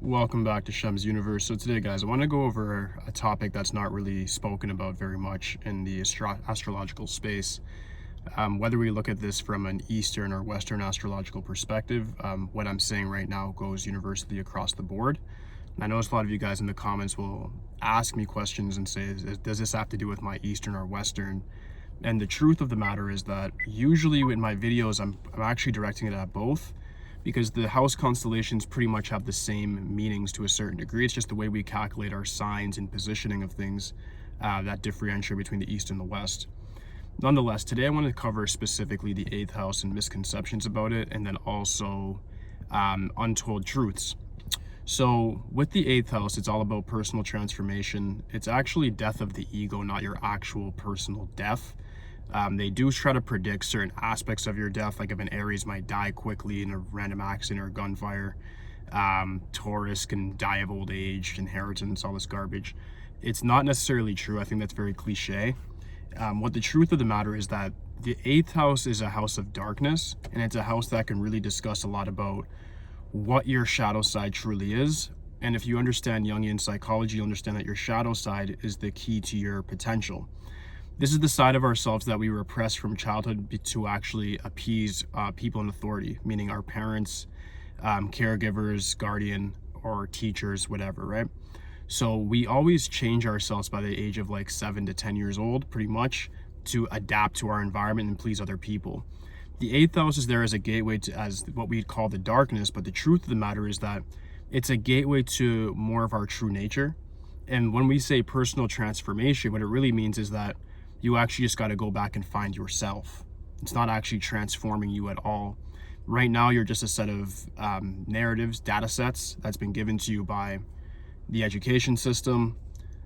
Welcome back to Shem's Universe. So today, guys, I want to go over a topic that's not really spoken about very much in the astrological space. Whether we look at this from an Eastern or Western astrological perspective, what I'm saying right now goes universally across the board. And I notice a lot of you guys in the comments will ask me questions and say, does this have to do with my Eastern or Western? And the truth of the matter is that usually in my videos, I'm actually directing it at both, because the house constellations pretty much have the same meanings to a certain degree. It's just the way we calculate our signs and positioning of things that differentiate between the East and the West. Nonetheless, today I want to cover specifically the 8th house and misconceptions about it, and then also untold truths. So with the 8th house, it's all about personal transformation. It's actually death of the ego, not your actual personal death. They do try to predict certain aspects of your death, like if an Aries might die quickly in a random accident or gunfire. Taurus can die of old age, inheritance, all this garbage. It's not necessarily true. I think that's very cliche. What the truth of the matter is that the 8th house is a house of darkness, and it's a house that can really discuss a lot about what your shadow side truly is. And if you understand Jungian psychology, you understand that your shadow side is the key to your potential. This is the side of ourselves that we repress from childhood to actually appease people in authority, meaning our parents, caregivers, guardian, or teachers, whatever, right? So we always change ourselves by the age of like 7 to 10 years old, pretty much, to adapt to our environment and please other people. The 8th house is there as a gateway to, as what we'd call the darkness, but the truth of the matter is that it's a gateway to more of our true nature. And when we say personal transformation, what it really means is that you actually just got to go back and find yourself. It's not actually transforming you at all. Right now, you're just a set of narratives, data sets that's been given to you by the education system,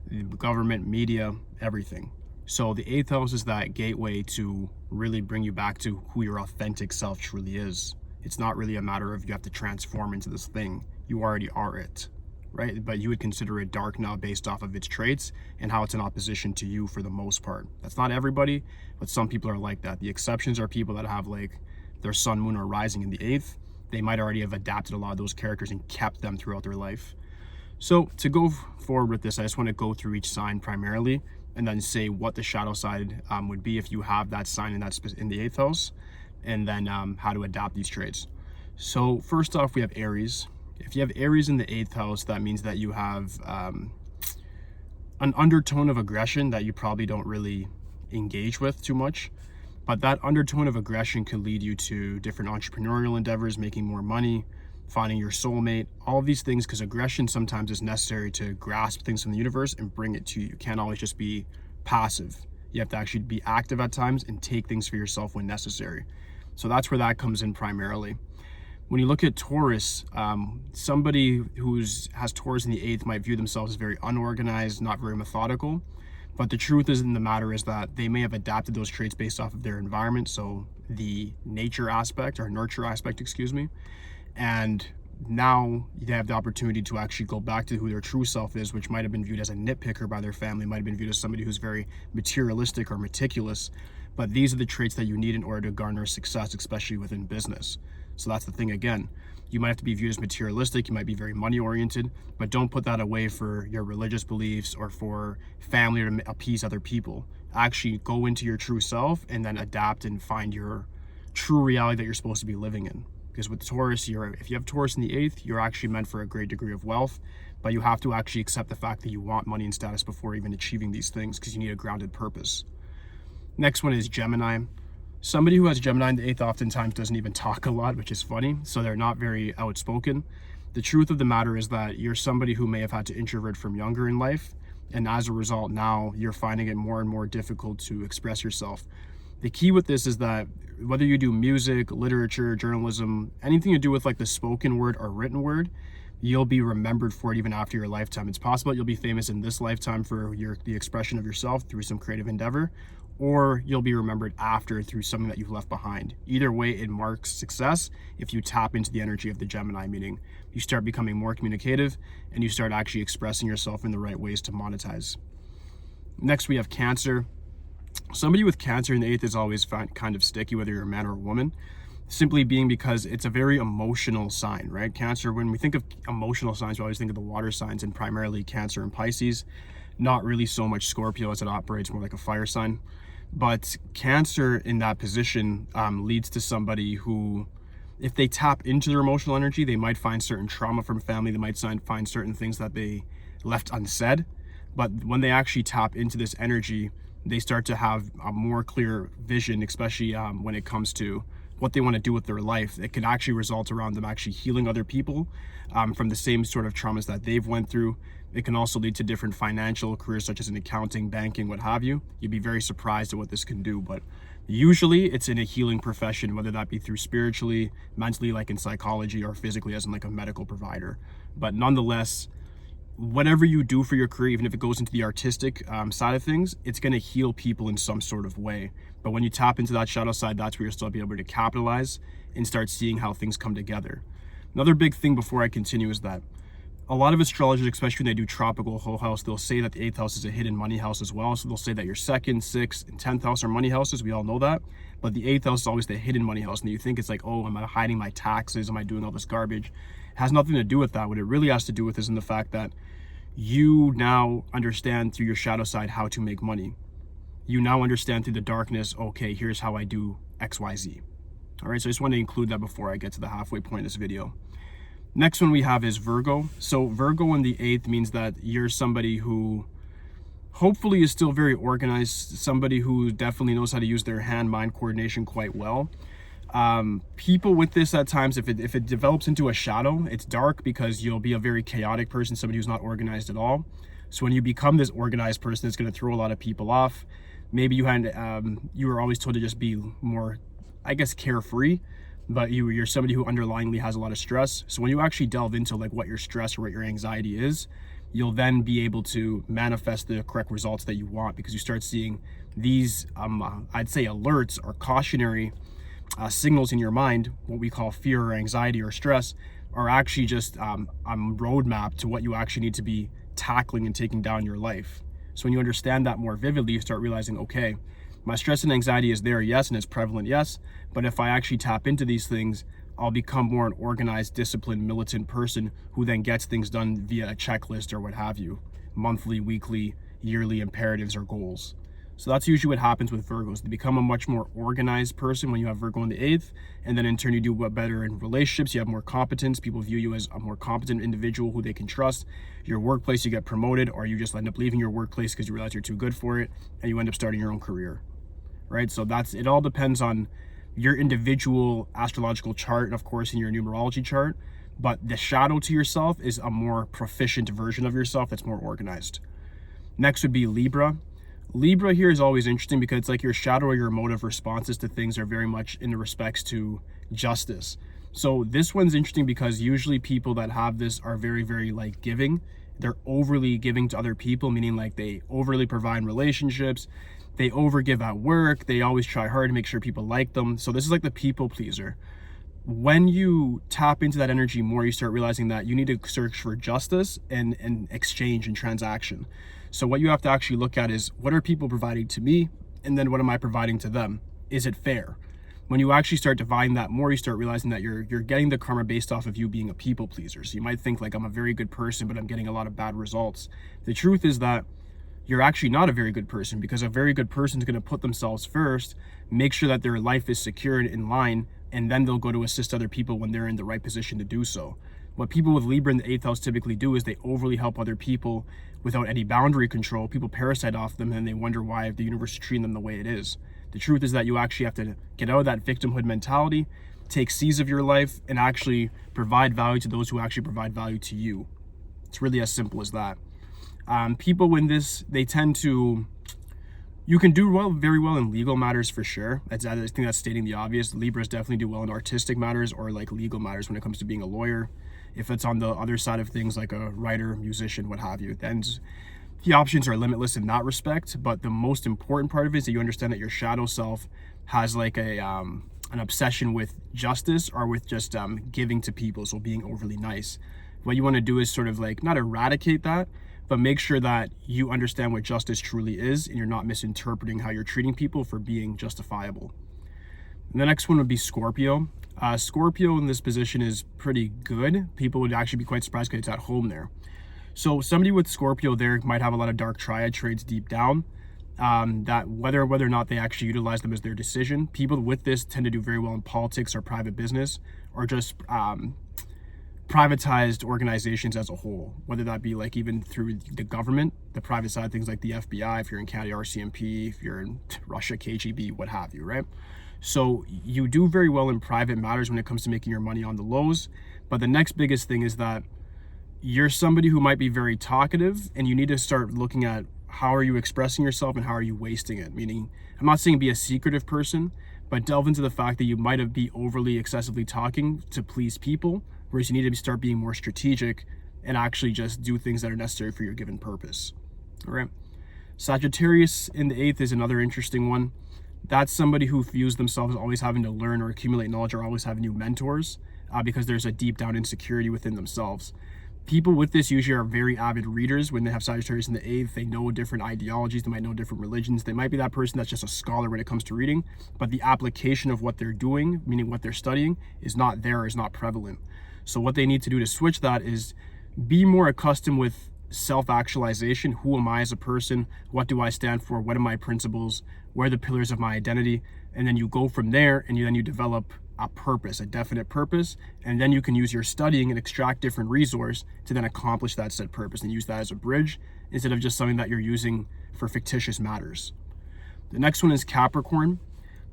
the government, media, everything. So the 8th house is that gateway to really bring you back to who your authentic self truly is. It's not really a matter of you have to transform into this thing. You already are it, right? But you would consider it dark now based off of its traits and how it's in opposition to you for the most part. That's not everybody, but some people are like that. The exceptions are people that have like their sun, moon, or rising in the 8th. They might already have adapted a lot of those characters and kept them throughout their life. So to go forward with this, I just want to go through each sign primarily and then say what the shadow side would be if you have that sign in the 8th house, and then how to adapt these traits. So first off, we have Aries. If you have Aries in the 8th house, that means that you have an undertone of aggression that you probably don't really engage with too much. But that undertone of aggression could lead you to different entrepreneurial endeavors, making more money, finding your soulmate, all of these things, because aggression sometimes is necessary to grasp things from the universe and bring it to you. You can't always just be passive. You have to actually be active at times and take things for yourself when necessary. So that's where that comes in primarily. When you look at Taurus, somebody who has Taurus in the 8th might view themselves as very unorganized, not very methodical. But the truth in the matter is that they may have adapted those traits based off of their environment. So the nature aspect, or nurture aspect, excuse me. And now they have the opportunity to actually go back to who their true self is, which might have been viewed as a nitpicker by their family, might have been viewed as somebody who's very materialistic or meticulous. But these are the traits that you need in order to garner success, especially within business. So that's the thing again. You might have to be viewed as materialistic, you might be very money oriented, but don't put that away for your religious beliefs or for family or to appease other people. Actually go into your true self and then adapt and find your true reality that you're supposed to be living in. Because with Taurus, if you have Taurus in the 8th, you're actually meant for a great degree of wealth, but you have to actually accept the fact that you want money and status before even achieving these things, because you need a grounded purpose. Next one is Gemini. Somebody who has Gemini in the 8th oftentimes doesn't even talk a lot, which is funny, so they're not very outspoken. The truth of the matter is that you're somebody who may have had to introvert from younger in life, and as a result now you're finding it more and more difficult to express yourself. The key with this is that whether you do music, literature, journalism, anything to do with like the spoken word or written word, you'll be remembered for it even after your lifetime. It's possible you'll be famous in this lifetime for the expression of yourself through some creative endeavor, or you'll be remembered after through something that you've left behind. Either way, it marks success if you tap into the energy of the Gemini, meaning you start becoming more communicative and you start actually expressing yourself in the right ways to monetize. Next, we have Cancer. Somebody with Cancer in the 8th is always kind of sticky, whether you're a man or a woman. simply being because it's a very emotional sign, right? Cancer, when we think of emotional signs, we always think of the water signs, and primarily Cancer and Pisces, not really so much Scorpio, as it operates more like a fire sign. But Cancer in that position leads to somebody who, if they tap into their emotional energy, they might find certain trauma from family, they might find certain things that they left unsaid. But when they actually tap into this energy, they start to have a more clear vision, especially when it comes to what they want to do with their life. It could actually result around them actually healing other people from the same sort of traumas that they've went through. It can also lead to different financial careers, such as in accounting, banking, what have you. You'd be very surprised at what this can do, but usually it's in a healing profession, whether that be through spiritually, mentally, like in psychology, or physically as in like a medical provider. But nonetheless, whatever you do for your career, even if it goes into the artistic side of things, it's going to heal people in some sort of way. But when you tap into that shadow side, that's where you'll still be able to capitalize and start seeing how things come together. Another big thing before I continue is that a lot of astrologers, especially when they do tropical whole house, they'll say that the 8th house is a hidden money house as well. So they'll say that your 2nd, 6th, and 10th house are money houses. We all know that. But the 8th house is always the hidden money house. And you think it's like, oh, am I hiding my taxes? Am I doing all this garbage? It has nothing to do with that. What it really has to do with is in the fact that you now understand through your shadow side how to make money. You now understand through the darkness, okay, here's how I do XYZ. All right, so I just want to include that before I get to the halfway point of this video. Next one we have is Virgo. So Virgo in the 8th means that you're somebody who hopefully is still very organized, somebody who definitely knows how to use their hand-mind coordination quite well. People with this at times, if it develops into a shadow, it's dark because you'll be a very chaotic person, somebody who's not organized at all. So when you become this organized person, it's going to throw a lot of people off. Maybe you were always told to just be more, I guess, carefree, but you're somebody who underlyingly has a lot of stress. So when you actually delve into like what your stress or what your anxiety is, you'll then be able to manifest the correct results that you want, because you start seeing these, I'd say, alerts or cautionary signals in your mind, what we call fear or anxiety or stress, are actually just a roadmap to what you actually need to be tackling and taking down in your life. So when you understand that more vividly, you start realizing, okay, my stress and anxiety is there, yes, and it's prevalent, yes, but if I actually tap into these things, I'll become more an organized, disciplined, militant person who then gets things done via a checklist or what have you, monthly, weekly, yearly imperatives or goals. So that's usually what happens with Virgos. They become a much more organized person when you have Virgo in the 8th, and then in turn you do better in relationships. You have more competence. People view you as a more competent individual who they can trust. Your workplace, you get promoted, or you just end up leaving your workplace because you realize you're too good for it, and you end up starting your own career, right? So it all depends on your individual astrological chart, and of course in your numerology chart, but the shadow to yourself is a more proficient version of yourself that's more organized. Next would be Libra. Libra here is always interesting because it's like your shadow or your emotive responses to things are very much in the respects to justice. So this one's interesting because usually people that have this are very, very like giving. They're overly giving to other people, meaning like they overly provide relationships. They overgive at work. They always try hard to make sure people like them. So this is like the people pleaser. When you tap into that energy more, you start realizing that you need to search for justice and exchange and transaction. So what you have to actually look at is, what are people providing to me? And then what am I providing to them? Is it fair? When you actually start dividing that more, you start realizing that you're getting the karma based off of you being a people pleaser. So you might think like, I'm a very good person, but I'm getting a lot of bad results. The truth is that you're actually not a very good person, because a very good person is going to put themselves first, make sure that their life is secure and in line, and then they'll go to assist other people when they're in the right position to do so. What people with Libra in the 8th house typically do is they overly help other people without any boundary control. People parasite off them, and they wonder why the universe is treating them the way it is. The truth is that you actually have to get out of that victimhood mentality, take seize of your life, and actually provide value to those who actually provide value to you. It's really as simple as that. People in this, they tend to, you can do very well in legal matters for sure. I think that's stating the obvious. Libras definitely do well in artistic matters or like legal matters when it comes to being a lawyer. If it's on the other side of things, like a writer, musician, what have you, then the options are limitless in that respect. But the most important part of it is that you understand that your shadow self has like an obsession with justice or with just giving to people, so being overly nice. What you want to do is sort of like not eradicate that, but make sure that you understand what justice truly is, and you're not misinterpreting how you're treating people for being justifiable. And the next one would be Scorpio. Scorpio in this position is pretty good. People would actually be quite surprised because it's at home there. So somebody with Scorpio there might have a lot of dark triad traits deep down, that whether or not they actually utilize them as their decision. People with this tend to do very well in politics or private business, or just privatized organizations as a whole, whether that be like even through the government, the private side, things like the FBI, if you're in Canada, RCMP, if you're in Russia, KGB, what have you, right? So you do very well in private matters when it comes to making your money on the lows. But the next biggest thing is that you're somebody who might be very talkative, and you need to start looking at how are you expressing yourself and how are you wasting it. Meaning, I'm not saying be a secretive person, but delve into the fact that you might have be overly excessively talking to please people, whereas you need to start being more strategic and actually just do things that are necessary for your given purpose. All right. Sagittarius in the 8th is another interesting one. That's somebody who views themselves as always having to learn or accumulate knowledge or always have new mentors, because there's a deep down insecurity within themselves. People with this usually are very avid readers. When they have Sagittarius in the 8th, they know different ideologies, they might know different religions. They might be that person that's just a scholar when it comes to reading, but the application of what they're doing, meaning what they're studying, is not there, is not prevalent. So what they need to do to switch that is be more accustomed with self-actualization. Who am I as a person? What do I stand for? What are my principles? Where are the pillars of my identity? And then you go from there, and then you develop a purpose, a definite purpose, and then you can use your studying and extract different resource to then accomplish that said purpose and use that as a bridge instead of just something that you're using for fictitious matters. The next one is Capricorn.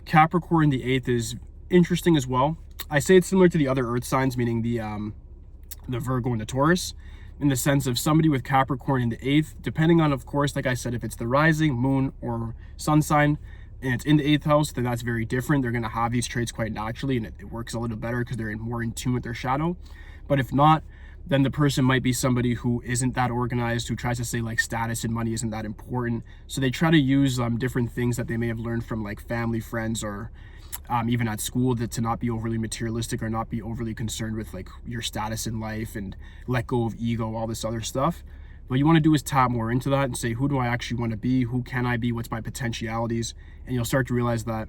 Capricorn, the 8th, is interesting as well. I say it's similar to the other earth signs, meaning the Virgo and the Taurus, in the sense of somebody with Capricorn in the 8th, depending on, of course, like I said, if it's the rising, moon, or sun sign, and it's in the 8th house, then that's very different. They're going to have these traits quite naturally, and it works a little better because they're more in tune with their shadow. But if not, then the person might be somebody who isn't that organized, who tries to say like status and money isn't that important. So they try to use different things that they may have learned from like family, friends, or even at school, to not be overly materialistic or not be overly concerned with like your status in life and let go of ego, all this other stuff. What you want to do is tap more into that and say, who do I actually want to be? Who can I be? What's my potentialities? And you'll start to realize that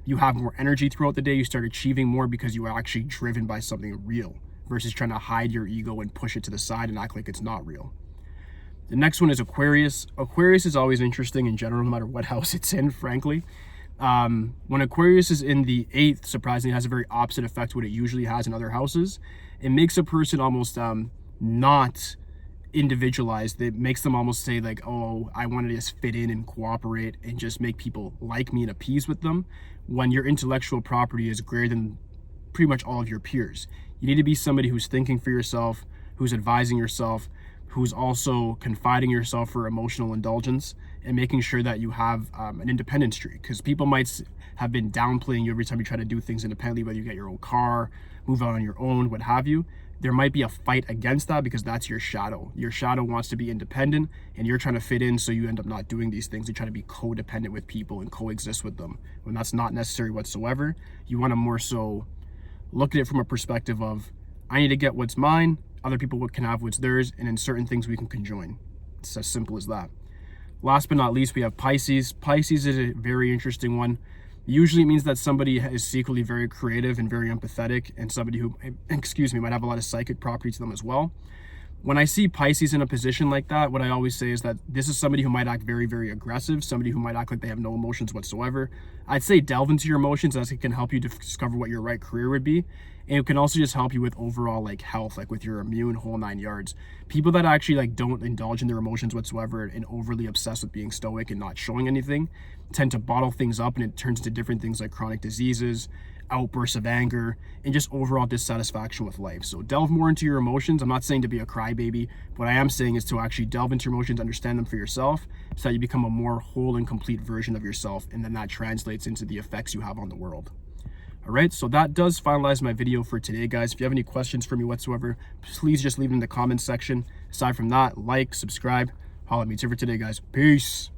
you have more energy throughout the day. You start achieving more because you are actually driven by something real versus trying to hide your ego and push it to the side and act like it's not real. The next one is Aquarius. Aquarius is always interesting in general, no matter what house it's in, frankly. When Aquarius is in the 8th, surprisingly, it has a very opposite effect to what it usually has in other houses. It makes a person almost not individualized. It makes them almost say like, oh, I want to just fit in and cooperate and just make people like me and appease with them, when your intellectual property is greater than pretty much all of your peers. You need to be somebody who's thinking for yourself, who's advising yourself, who's also confiding yourself for emotional indulgence, and making sure that you have an independent streak, because people might have been downplaying you every time you try to do things independently, whether you get your own car, move out on your own, what have you. There might be a fight against that because that's your shadow. Your shadow wants to be independent, and you're trying to fit in, so you end up not doing these things. You try to be codependent with people and coexist with them when that's not necessary whatsoever. You want to more so look at it from a perspective of, I need to get what's mine, other people can have what's theirs, and in certain things we can conjoin. It's as simple as that. Last but not least, we have Pisces. Pisces is a very interesting one. Usually it means that somebody is secretly very creative and very empathetic, and somebody who, might have a lot of psychic property to them as well. When I see Pisces in a position like that, what I always say is that this is somebody who might act very, very aggressive, somebody who might act like they have no emotions whatsoever. I'd say delve into your emotions, as it can help you discover what your right career would be. And it can also just help you with overall like health, like with your immune, whole 9 yards. People that actually like don't indulge in their emotions whatsoever and overly obsessed with being stoic and not showing anything tend to bottle things up, and it turns into different things like chronic diseases, outbursts of anger, and just overall dissatisfaction with life. So delve more into your emotions. I'm not saying to be a crybaby. What I am saying is to actually delve into your emotions, understand them for yourself, so that you become a more whole and complete version of yourself, and then that translates into the effects you have on the world. All right, so that does finalize my video for today, guys. If you have any questions for me whatsoever, please just leave them in the comments section. Aside from that, like, subscribe. Holla at me. It's it for today, guys. Peace.